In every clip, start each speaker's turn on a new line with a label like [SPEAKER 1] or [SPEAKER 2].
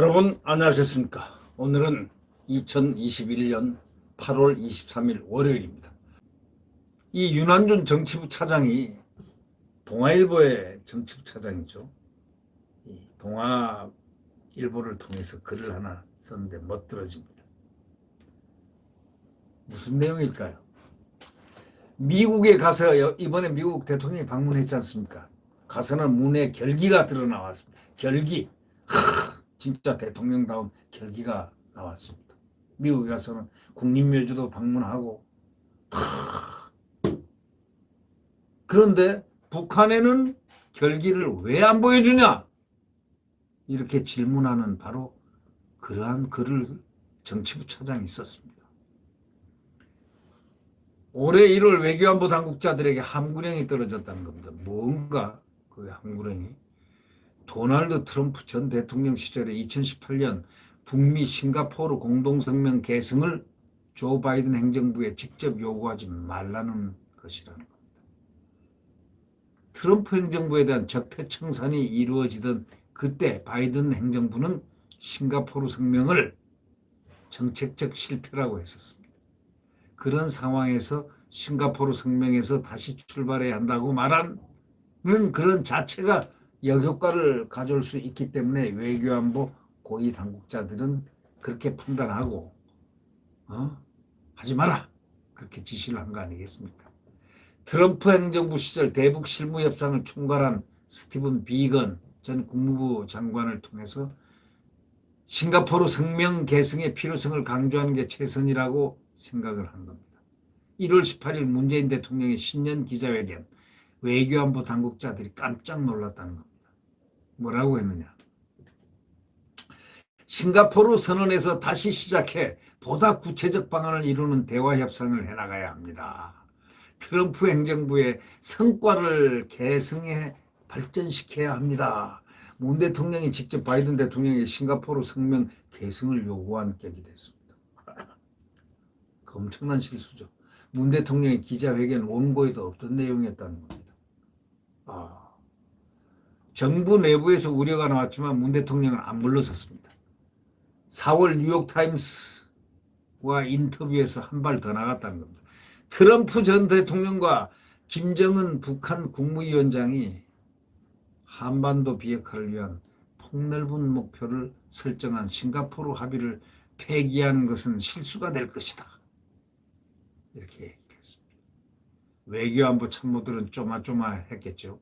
[SPEAKER 1] 여러분 안녕하셨습니까? 오늘은 2021년 8월 23일 월요일입니다. 이 윤한준 정치부 차장이 동아일보의 정치부 차장이죠. 이 동아일보를 통해서 글을 하나 썼는데 멋들어집니다. 무슨 내용일까요? 미국에 가서 이번에 미국 대통령이 방문했지 않습니까? 가서는 문에 결기가 드러나왔습니다. 결기. 진짜 대통령다운 결기가 나왔습니다. 미국에 가서는 국립묘지도 방문하고 그런데 북한에는 결기를 왜 안 보여주냐? 이렇게 질문하는 바로 그러한 글을 정치부 차장이 썼습니다. 올해 1월 외교안보 당국자들에게 함구령이 떨어졌다는 겁니다. 뭔가 그 함구령이 도널드 트럼프 전 대통령 시절에 2018년 북미 싱가포르 공동성명 계승을 조 바이든 행정부에 직접 요구하지 말라는 것이라는 겁니다. 트럼프 행정부에 대한 적폐청산이 이루어지던 그때 바이든 행정부는 싱가포르 성명을 정책적 실패라고 했었습니다. 그런 상황에서 싱가포르 성명에서 다시 출발해야 한다고 말하는 그런 자체가 역효과를 가져올 수 있기 때문에 외교안보 고위 당국자들은 그렇게 판단하고 하지 마라 그렇게 지시를 한 거 아니겠습니까? 트럼프 행정부 시절 대북 실무 협상을 총괄한 스티븐 비건 전 국무부 장관을 통해서 싱가포르 성명 계승의 필요성을 강조하는 게 최선이라고 생각을 한 겁니다. 1월 18일 문재인 대통령의 신년 기자회견 외교안보 당국자들이 깜짝 놀랐다는 겁니다. 뭐라고 했느냐? 싱가포르 선언에서 다시 시작해 보다 구체적 방안을 이루는 대화 협상을 해나가야 합니다. 트럼프 행정부의 성과를 계승해 발전시켜야 합니다. 문 대통령이 직접 바이든 대통령에게 싱가포르 성명 계승을 요구한 격이 됐습니다. 그 엄청난 실수죠. 문 대통령의 기자회견 원고에도 없던 내용이었다는 겁니다. 정부 내부에서 우려가 나왔지만 문 대통령은 안 물러섰습니다. 4월 뉴욕타임스와 인터뷰에서 한 발 더 나갔다는 겁니다. 트럼프 전 대통령과 김정은 북한 국무위원장이 한반도 비핵화를 위한 폭넓은 목표를 설정한 싱가포르 합의를 폐기하는 것은 실수가 될 것이다. 이렇게 얘기했습니다. 외교안보 참모들은 쪼마쪼마했겠죠.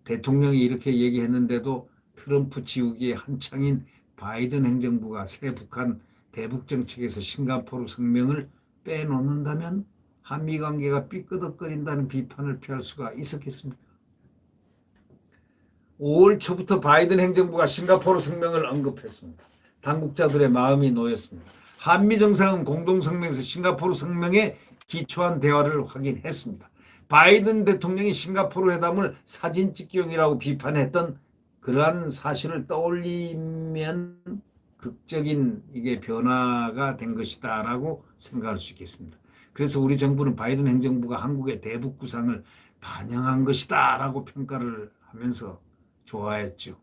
[SPEAKER 1] 대통령이 이렇게 얘기했는데도 트럼프 지우기에 한창인 바이든 행정부가 새 북한 대북 정책에서 싱가포르 성명을 빼놓는다면 한미 관계가 삐끄덕거린다는 비판을 피할 수가 있었겠습니까? 5월 초부터 바이든 행정부가 싱가포르 성명을 언급했습니다. 당국자들의 마음이 놓였습니다. 한미 정상은 공동성명에서 싱가포르 성명에 기초한 대화를 확인했습니다. 바이든 대통령이 싱가포르 회담을 사진 찍기용이라고 비판했던 그러한 사실을 떠올리면 극적인 이게 변화가 된 것이다라고 생각할 수 있겠습니다. 그래서 우리 정부는 바이든 행정부가 한국의 대북 구상을 반영한 것이다라고 평가를 하면서 좋아했죠.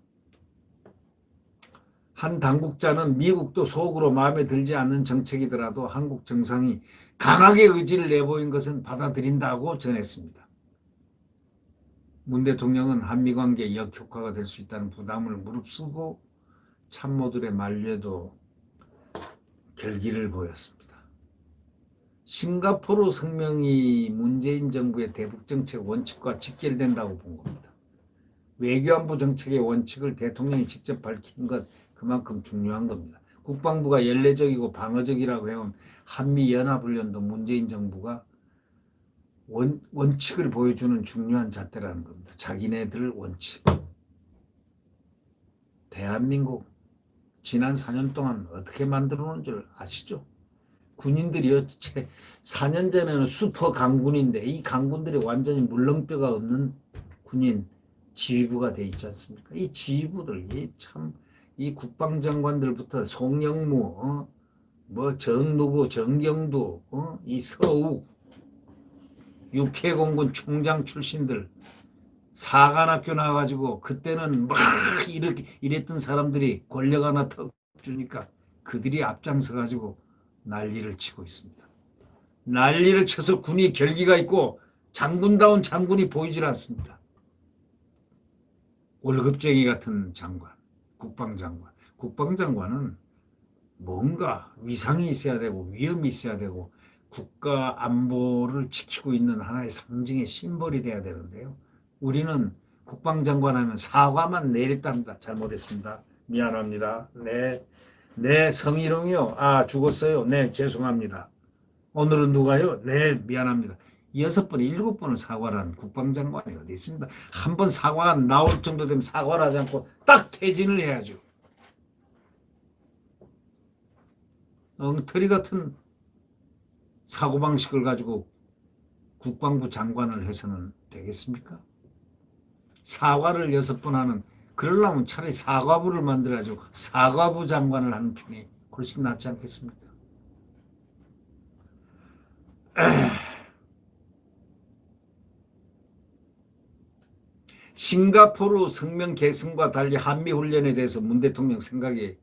[SPEAKER 1] 한 당국자는 미국도 속으로 마음에 들지 않는 정책이더라도 한국 정상이 강하게 의지를 내보인 것은 받아들인다고 전했습니다. 문 대통령은 한미관계 역효과가 될 수 있다는 부담을 무릅쓰고 참모들의 만류에도 결기를 보였습니다. 싱가포르 성명이 문재인 정부의 대북정책 원칙과 직결된다고 본 겁니다. 외교안보 정책의 원칙을 대통령이 직접 밝힌 것 그만큼 중요한 겁니다. 국방부가 연례적이고 방어적이라고 해온 한미연합훈련도 문재인 정부가 원칙을 보여주는 중요한 잣대라는 겁니다. 자기네들 원칙. 대한민국 지난 4년 동안 어떻게 만들어 놓은 줄 아시죠? 군인들이요. 4년 전에는 슈퍼 강군인데 이 강군들이 완전히 물렁뼈가 없는 군인 지휘부가 돼 있지 않습니까? 이 지휘부들 이 국방장관들부터 송영무 정누구 정경두 이 서욱 육해공군 총장 출신들 사관학교 나와가지고 그때는 막 이렇게 이랬던 사람들이 권력 하나 턱 주니까 그들이 앞장서가지고 난리를 치고 있습니다. 난리를 쳐서 군이 결기가 있고 장군다운 장군이 보이질 않습니다. 월급쟁이 같은 장관, 국방장관. 국방장관은 뭔가 위상이 있어야 되고 위엄이 있어야 되고 국가 안보를 지키고 있는 하나의 상징의 심벌이 돼야 되는데요. 우리는 국방장관 하면 사과만 내렸답니다. 잘못했습니다. 미안합니다. 네, 네, 성희롱이요. 아, 죽었어요. 네, 죄송합니다. 오늘은 누가요? 네, 미안합니다. 6번, 7번을 사과를 하는 국방장관이 어디 있습니다. 한 번 사과가 나올 정도 되면 사과를 하지 않고 딱 퇴진을 해야죠. 엉터리 같은 사고방식을 가지고 국방부 장관을 해서는 되겠습니까? 사과를 6번 하는, 그러려면 차라리 사과부를 만들어가지고 사과부 장관을 하는 편이 훨씬 낫지 않겠습니까? 싱가포르 성명 계승과 달리 한미훈련에 대해서 문 대통령 생각이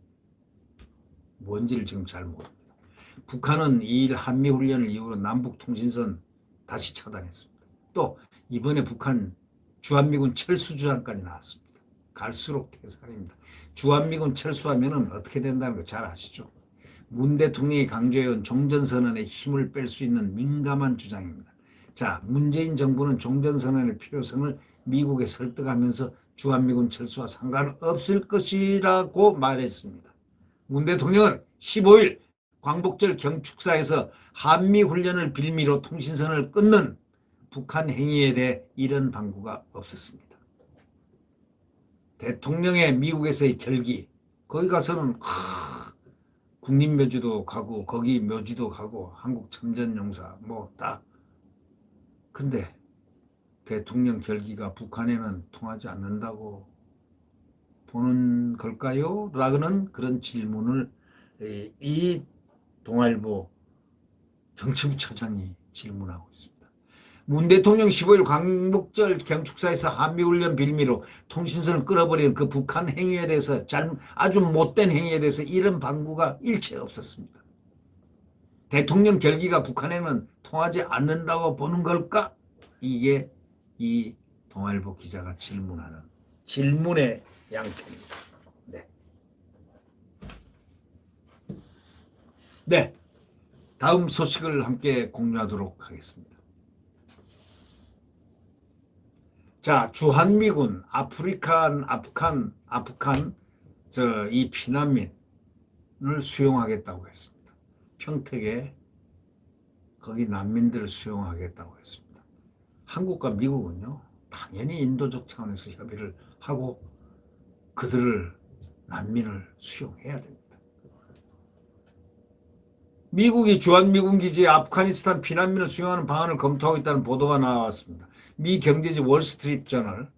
[SPEAKER 1] 뭔지를 지금 잘 모릅니다. 북한은 이 한미훈련을 이후로 남북통신선 다시 차단했습니다. 또 이번에 북한 주한미군 철수주장까지 나왔습니다. 갈수록 태산입니다. 주한미군 철수하면 어떻게 된다는 거 잘 아시죠? 문 대통령이 강조해온 종전선언에 힘을 뺄 수 있는 민감한 주장입니다. 자, 문재인 정부는 종전선언의 필요성을 미국에 설득하면서 주한미군 철수와 상관없을 것이라고 말했습니다. 문 대통령은 15일 광복절 경축사에서 한미훈련을 빌미로 통신선을 끊는 북한 행위에 대해 이런 방구가 없었습니다. 대통령의 미국에서의 결기, 거기 가서는 국립묘지도 가고 거기 묘지도 가고 한국 참전용사 뭐 다. 근데 대통령 결기가 북한에는 통하지 않는다고 보는 걸까요? 라는 그런 질문을 이 동아일보 정치부 차장이 질문하고 있습니다. 문 대통령 15일 광복절 경축사에서 한미훈련 빌미로 통신선을 끊어버리는 그 북한 행위에 대해서 아주 못된 행위에 대해서 이런 방구가 일체 없었습니다. 대통령 결기가 북한에는 통하지 않는다고 보는 걸까? 이게 이 동아일보 기자가 질문하는 질문의 양태입니다. 네. 네. 다음 소식을 함께 공유하도록 하겠습니다. 자, 주한미군 아프간 이 피난민을 수용하겠다고 했습니다. 평택에 거기 난민들을 수용하겠다고 했습니다. 한국과 미국은요, 당연히 인도적 차원에서 협의를 하고 그들을 난민을 수용해야 됩니다. 미국이 주한미군 기지에 아프가니스탄 피난민을 수용하는 방안을 검토하고 있다는 보도가 나왔습니다. 미 경제지 월스트리트 저널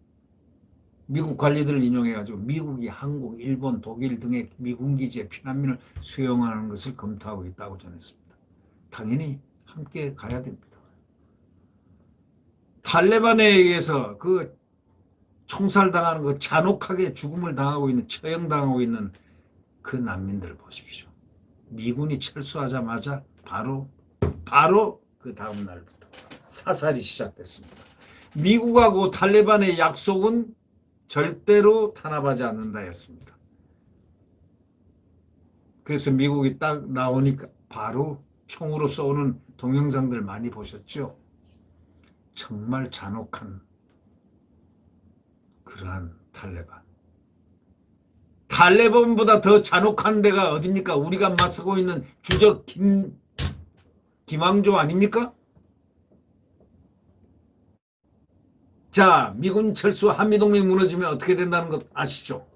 [SPEAKER 1] 미국 관리들을 인용해가지고 미국이 한국, 일본, 독일 등의 미군 기지에 피난민을 수용하는 것을 검토하고 있다고 전했습니다. 당연히 함께 가야 됩니다. 탈레반에 의해서 그 총살당하는 그 잔혹하게 죽음을 당하고 있는, 처형당하고 있는 그 난민들 보십시오. 미군이 철수하자마자 바로 그 다음 날부터 사살이 시작됐습니다. 미국하고 탈레반의 약속은 절대로 탄압하지 않는다였습니다. 그래서 미국이 딱 나오니까 바로 총으로 쏘는 동영상들 많이 보셨죠? 정말 잔혹한 그러한 탈레반. 탈레반보다 더 잔혹한 데가 어딥니까? 우리가 맞서고 있는 주적 김왕조 아닙니까? 자, 미군 철수, 한미동맹 무너지면 어떻게 된다는 것 아시죠?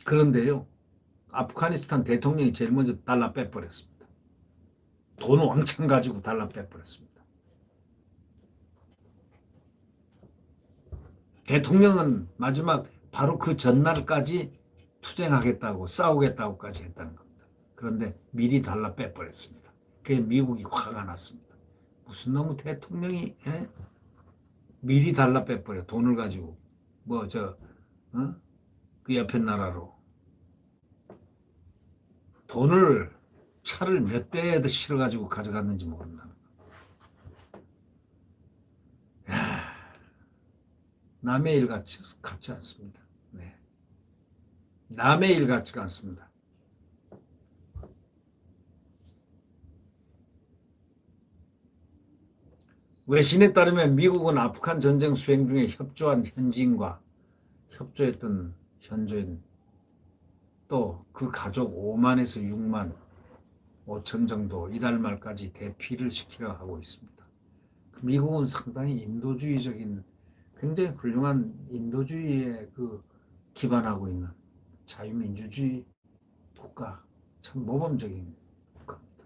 [SPEAKER 1] 그런데요, 아프가니스탄 대통령이 제일 먼저 달러 빼버렸습니다. 돈 왕창 가지고 달러 빼버렸습니다. 대통령은 마지막 바로 그 전날까지 투쟁하겠다고 싸우겠다고까지 했다는 겁니다. 그런데 미리 달라 빼버렸습니다. 그게 미국이 화가 났습니다. 무슨 놈의 대통령이 미리 달라 빼버려. 돈을 가지고 그 옆에 나라로 돈을 차를 몇 대에도 실어가지고 가져갔는지 모른다는 거. 남의 일 같지 않습니다. 네. 남의 일 같지가 않습니다. 외신에 따르면 미국은 아프간 전쟁 수행 중에 협조한 현지인과 협조했던 현지인 또 그 가족 5만에서 6만 5천 정도 이달 말까지 대피를 시키려 하고 있습니다. 미국은 상당히 인도주의적인 굉장히 훌륭한 인도주의에 기반하고 있는 자유민주주의 국가, 참 모범적인 국가입니다.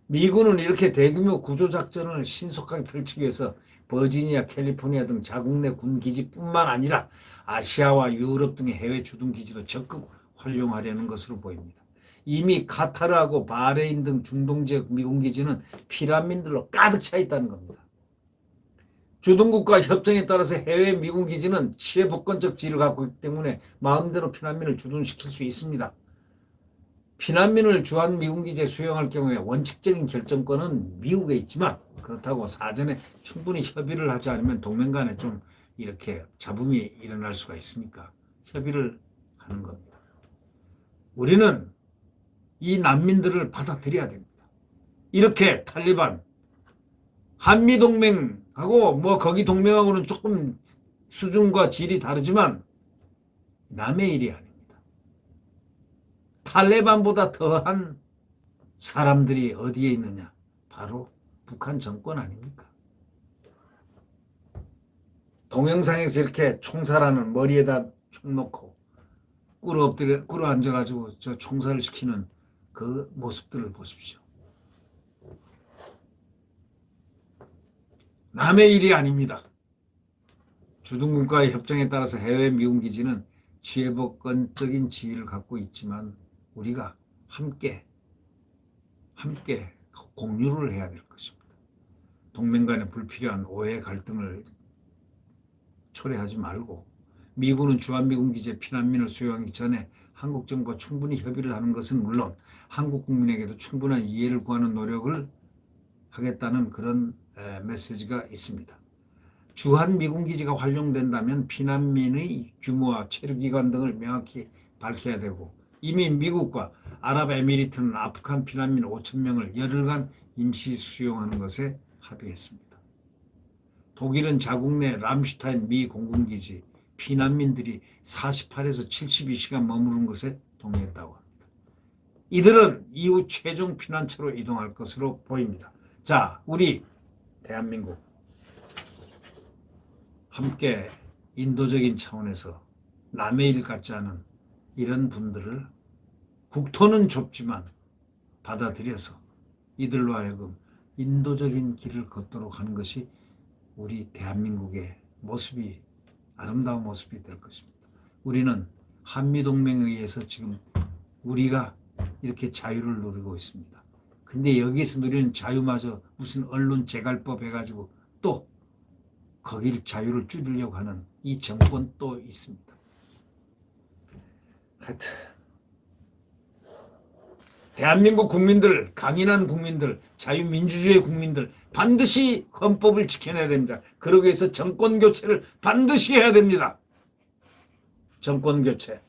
[SPEAKER 1] 미군은 이렇게 대규모 구조작전을 신속하게 펼치기 위해서 버지니아, 캘리포니아 등 자국 내 군기지뿐만 아니라 아시아와 유럽 등의 해외 주둔기지도 적극 활용하려는 것으로 보입니다. 이미 카타르하고 바레인 등 중동 지역 미군 기지는 피난민들로 가득 차 있다는 겁니다. 주둔국과 협정에 따라서 해외 미군 기지는 치해복권적 지위를 갖고 있기 때문에 마음대로 피난민을 주둔시킬 수 있습니다. 피난민을 주한 미군 기지에 수용할 경우에 원칙적인 결정권은 미국에 있지만 그렇다고 사전에 충분히 협의를 하지 않으면 동맹 간에 좀 이렇게 잡음이 일어날 수가 있으니까 협의를 하는 겁니다. 우리는 이 난민들을 받아들여야 됩니다. 이렇게 탈리반, 한미동맹하고 거기 동맹하고는 조금 수준과 질이 다르지만 남의 일이 아닙니다. 탈레반보다 더한 사람들이 어디에 있느냐? 바로 북한 정권 아닙니까? 동영상에서 이렇게 총살하는 머리에다 총 놓고 꿇어 앉아가지고 저 총살을 시키는 그 모습들을 보십시오. 남의 일이 아닙니다. 주둔국과의 협정에 따라서 해외 미군 기지는 취해복권적인 지위를 갖고 있지만 우리가 함께 공유를 해야 될 것입니다. 동맹 간의 불필요한 오해 갈등을 초래하지 말고 미군은 주한미군 기지에 피난민을 수용하기 전에 한국 정부와 충분히 협의를 하는 것은 물론 한국 국민에게도 충분한 이해를 구하는 노력을 하겠다는 그런 메시지가 있습니다. 주한미군 기지가 활용된다면 피난민의 규모와 체류기간 등을 명확히 밝혀야 되고 이미 미국과 아랍에미리트는 아프간 피난민 5천 명을 열흘간 임시 수용하는 것에 합의했습니다. 독일은 자국 내 람슈타인 미 공군기지 피난민들이 48에서 72시간 머무른 것에 동의했다고 합니다. 이들은 이후 최종 피난처로 이동할 것으로 보입니다. 자, 우리 대한민국 함께 인도적인 차원에서 남의 일 같지 않은 이런 분들을 국토는 좁지만 받아들여서 이들로 하여금 인도적인 길을 걷도록 하는 것이 우리 대한민국의 모습이 아름다운 모습이 될 것입니다. 우리는 한미동맹에 의해서 지금 우리가 이렇게 자유를 누리고 있습니다. 근데 여기서 누리는 자유마저 무슨 언론 재갈법 해가지고 또 거길 자유를 줄이려고 하는 이 정권 또 있습니다. 하여튼 대한민국 국민들, 강인한 국민들, 자유민주주의 국민들 반드시 헌법을 지켜내야 됩니다. 그러기 위해서 정권교체를 반드시 해야 됩니다. 정권교체.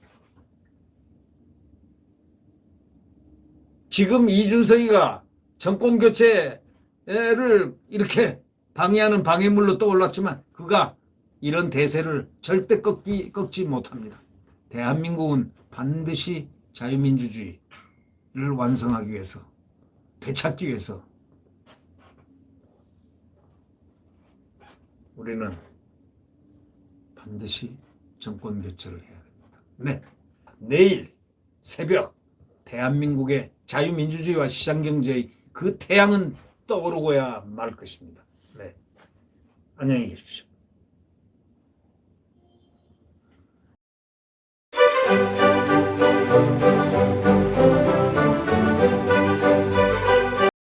[SPEAKER 1] 지금 이준석이가 정권교체를 이렇게 방해하는 방해물로 떠올랐지만 그가 이런 대세를 절대 꺾지 못합니다. 대한민국은 반드시 자유민주주의를 완성하기 위해서, 되찾기 위해서 우리는 반드시 정권 교체를 해야 됩니다. 네, 내일 새벽 대한민국의 자유민주주의와 시장경제의 그 태양은 떠오르고야 말 것입니다. 네, 안녕히 계십시오.